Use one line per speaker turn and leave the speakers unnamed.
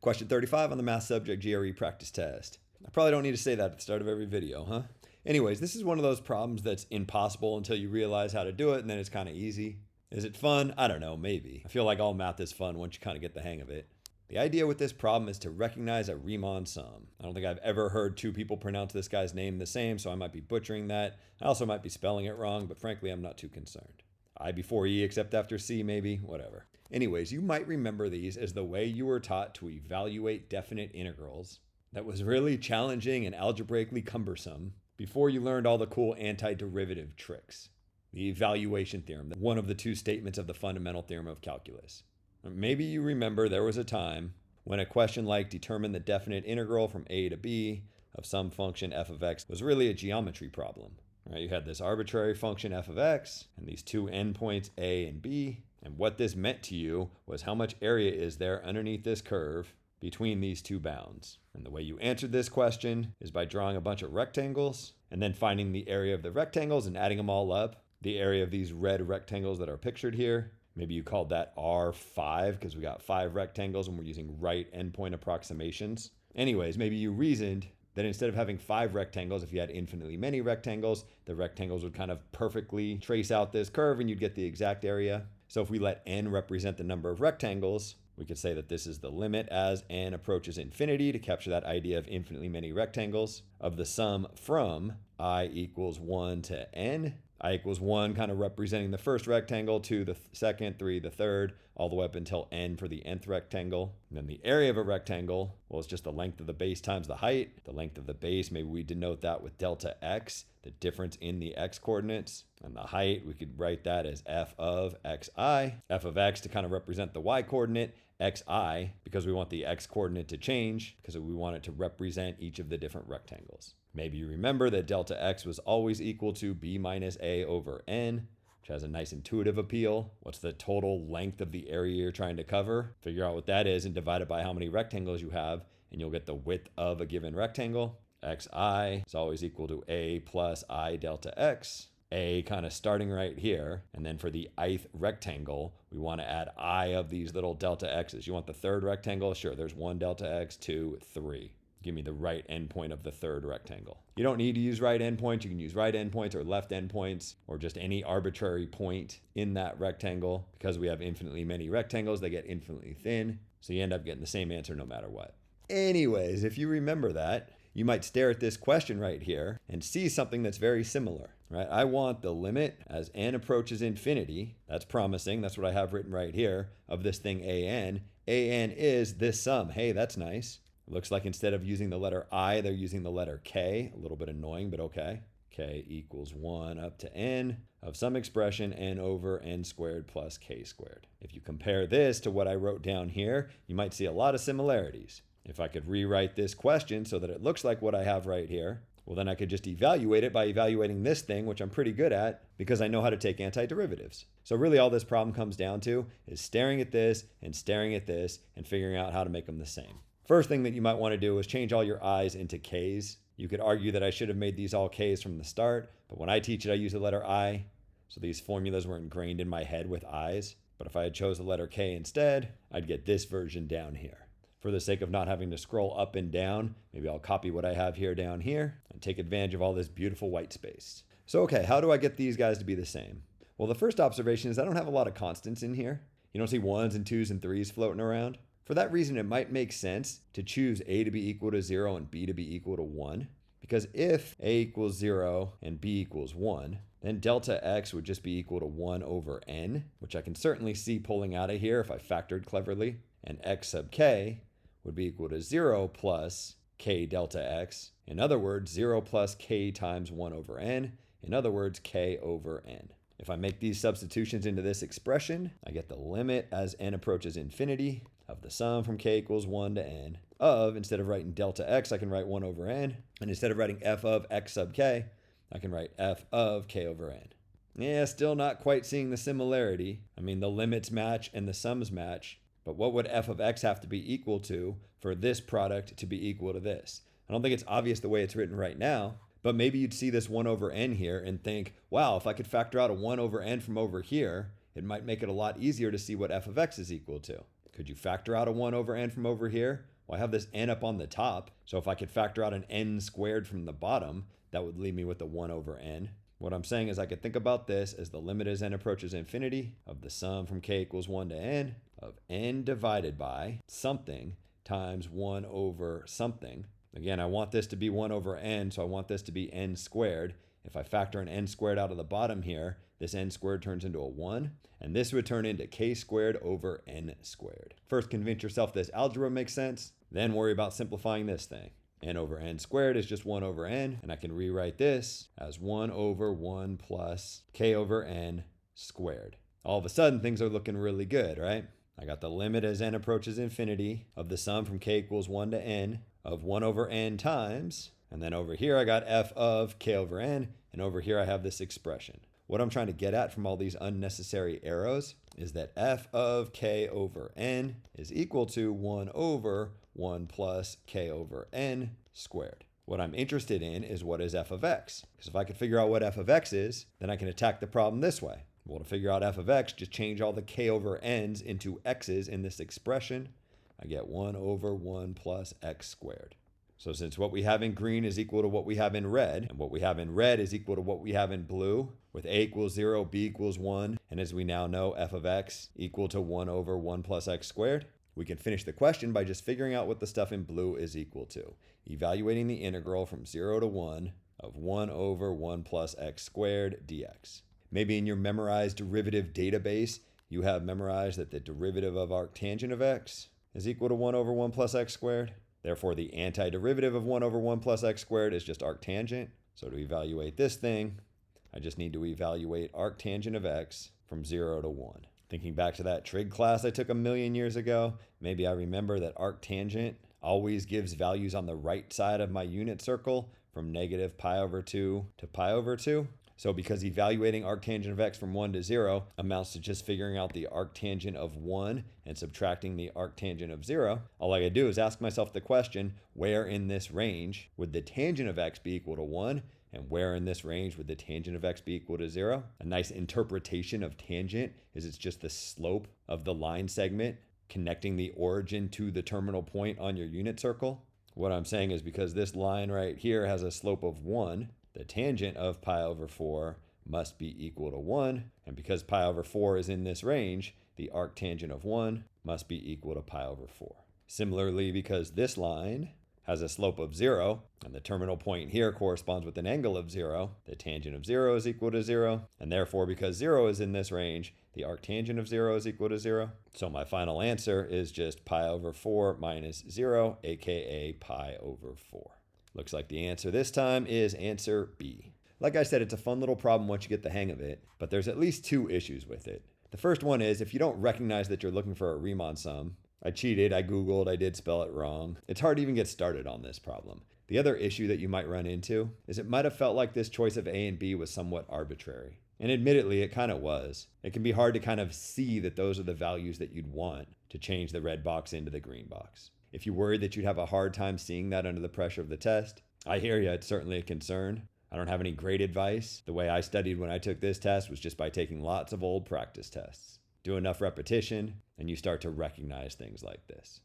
Question 35 on the math subject GRE practice test. I probably don't need to say that at the start of every video, huh? Anyways, this is one of those problems that's impossible until you realize how to do it, and then it's kind of easy. Is it fun? I don't know, maybe. I feel like all math is fun once you kind of get the hang of it. The idea with this problem is to recognize a Riemann sum. I don't think I've ever heard two people pronounce this guy's name the same, so I might be butchering that. I also might be spelling it wrong, but frankly, I'm not too concerned. I before E except after C, maybe, whatever. Anyways, you might remember these as the way you were taught to evaluate definite integrals. That was really challenging and algebraically cumbersome before you learned all the cool antiderivative tricks. The evaluation theorem, one of the two statements of the fundamental theorem of calculus. Maybe you remember there was a time when a question like determine the definite integral from a to b of some function f of x was really a geometry problem. Right? You had this arbitrary function f of x and these two endpoints a and b, and what this meant to you was how much area is there underneath this curve between these two bounds. And the way you answered this question is by drawing a bunch of rectangles and then finding the area of the rectangles and adding them all up. The area of these red rectangles that are pictured here. Maybe you called that R5 because we got 5 rectangles and we're using right endpoint approximations. Anyways, maybe you reasoned that instead of having 5 rectangles, if you had infinitely many rectangles, the rectangles would kind of perfectly trace out this curve and you'd get the exact area. So if we let n represent the number of rectangles, we could say that this is the limit as n approaches infinity to capture that idea of infinitely many rectangles of the sum from I equals 1 to n. I equals 1 kind of representing the first rectangle, 2 the second, 3 the third, all the way up until n for the nth rectangle. And then the area of a rectangle, well, it's just the length of the base times the height. The length of the base, maybe we denote that with delta x, the difference in the x coordinates. And the height, we could write that as f of xi. F of x to kind of represent the y coordinate, xi, because we want the x coordinate to change, because we want it to represent each of the different rectangles. Maybe you remember that delta x was always equal to b minus a over n, which has a nice intuitive appeal. What's the total length of the area you're trying to cover? Figure out what that is and divide it by how many rectangles you have, and you'll get the width of a given rectangle. Xi is always equal to a plus I delta x. A kind of starting right here, and then for the ith rectangle, we want to add I of these little delta x's. You want the third rectangle? Sure, there's 1 delta x, 2, 3. Give me the right endpoint of the third rectangle. You don't need to use right endpoints. You can use right endpoints or left endpoints or just any arbitrary point in that rectangle. Because we have infinitely many rectangles, they get infinitely thin. So you end up getting the same answer no matter what. Anyways, if you remember that, you might stare at this question right here and see something that's very similar, right? I want the limit as n approaches infinity. That's promising. That's what I have written right here of this thing an. An is this sum. Hey, that's nice. Looks like instead of using the letter I, they're using the letter K. A little bit annoying, but okay. K equals 1 up to n of some expression n over n squared plus k squared. If you compare this to what I wrote down here, you might see a lot of similarities. If I could rewrite this question so that it looks like what I have right here, well, then I could just evaluate it by evaluating this thing, which I'm pretty good at because I know how to take antiderivatives. So really all this problem comes down to is staring at this and figuring out how to make them the same. First thing that you might want to do is change all your i's into k's. You could argue that I should have made these all k's from the start, but when I teach it, I use the letter I. So these formulas were ingrained in my head with i's. But if I had chose the letter k instead, I'd get this version down here. For the sake of not having to scroll up and down, maybe I'll copy what I have here down here and take advantage of all this beautiful white space. So okay, how do I get these guys to be the same? Well, the first observation is I don't have a lot of constants in here. You don't see 1s and 2s and 3s floating around. For that reason, it might make sense to choose a to be equal to 0 and b to be equal to 1. Because if a equals 0 and b equals 1, then delta x would just be equal to 1 over n, which I can certainly see pulling out of here if I factored cleverly. And x sub k would be equal to 0 plus k delta x. In other words, 0 plus k times 1 over n. In other words, k over n. If I make these substitutions into this expression, I get the limit as n approaches infinity of the sum from k equals 1 to n of, instead of writing delta x, I can write 1 over n. And instead of writing f of x sub k, I can write f of k over n. Yeah, still not quite seeing the similarity. I mean, the limits match and the sums match. But what would f of x have to be equal to for this product to be equal to this? I don't think it's obvious the way it's written right now, but maybe you'd see this 1 over n here and think, wow, if I could factor out a 1 over n from over here, it might make it a lot easier to see what f of x is equal to. Could you factor out a 1 over n from over here? Well, I have this n up on the top, so if I could factor out an n squared from the bottom, that would leave me with a 1 over n. What I'm saying is I could think about this as the limit as n approaches infinity of the sum from k equals 1 to n of n divided by something times 1 over something. Again, I want this to be 1 over n, so I want this to be n squared. If I factor an n squared out of the bottom here, this n squared turns into a 1, and this would turn into k squared over n squared. First, convince yourself this algebra makes sense, then worry about simplifying this thing. N over n squared is just 1 over n, and I can rewrite this as 1 over 1 plus k over n squared. All of a sudden, things are looking really good, right? I got the limit as n approaches infinity of the sum from k equals 1 to n of 1 over n times, and then over here I got f of k over n, and over here I have this expression. What I'm trying to get at from all these unnecessary arrows is that f of k over n is equal to 1 over 1 plus k over n squared. What I'm interested in is what is f of x. Because if I could figure out what f of x is, then I can attack the problem this way. Well, to figure out f of x, just change all the k over n's into x's in this expression. I get 1 over 1 plus x squared. So since what we have in green is equal to what we have in red, and what we have in red is equal to what we have in blue, with a equals 0, b equals 1, and as we now know, f of x equal to 1 over 1 plus x squared, we can finish the question by just figuring out what the stuff in blue is equal to, evaluating the integral from 0 to 1 of 1 over 1 plus x squared dx. Maybe in your memorized derivative database, you have memorized that the derivative of arctangent of x is equal to 1 over 1 plus x squared. Therefore, the antiderivative of 1 over 1 plus x squared is just arctangent. So to evaluate this thing, I just need to evaluate arctangent of x from 0 to 1. Thinking back to that trig class I took a million years ago, maybe I remember that arctangent always gives values on the right side of my unit circle from negative pi over 2 to pi over 2. So because evaluating arctangent of x from 1 to 0 amounts to just figuring out the arctangent of 1 and subtracting the arctangent of 0, all I gotta do is ask myself the question, where in this range would the tangent of x be equal to 1? And where in this range would the tangent of x be equal to 0? A nice interpretation of tangent is it's just the slope of the line segment connecting the origin to the terminal point on your unit circle. What I'm saying is because this line right here has a slope of 1, the tangent of pi over 4 must be equal to 1, and because pi over 4 is in this range, the arctangent of 1 must be equal to pi over 4. Similarly, because this line has a slope of 0, and the terminal point here corresponds with an angle of 0, the tangent of 0 is equal to 0, and therefore because 0 is in this range, the arctangent of 0 is equal to 0. So my final answer is just pi over 4 minus 0, aka pi over 4. Looks like the answer this time is answer B. Like I said, it's a fun little problem once you get the hang of it, but there's at least two issues with it. The first one is if you don't recognize that you're looking for a Riemann sum, I cheated, I Googled, I did spell it wrong. It's hard to even get started on this problem. The other issue that you might run into is it might have felt like this choice of A and B was somewhat arbitrary. And admittedly, it kind of was. It can be hard to kind of see that those are the values that you'd want to change the red box into the green box. If you worried that you'd have a hard time seeing that under the pressure of the test, I hear you, it's certainly a concern. I don't have any great advice. The way I studied when I took this test was just by taking lots of old practice tests. Do enough repetition, and you start to recognize things like this.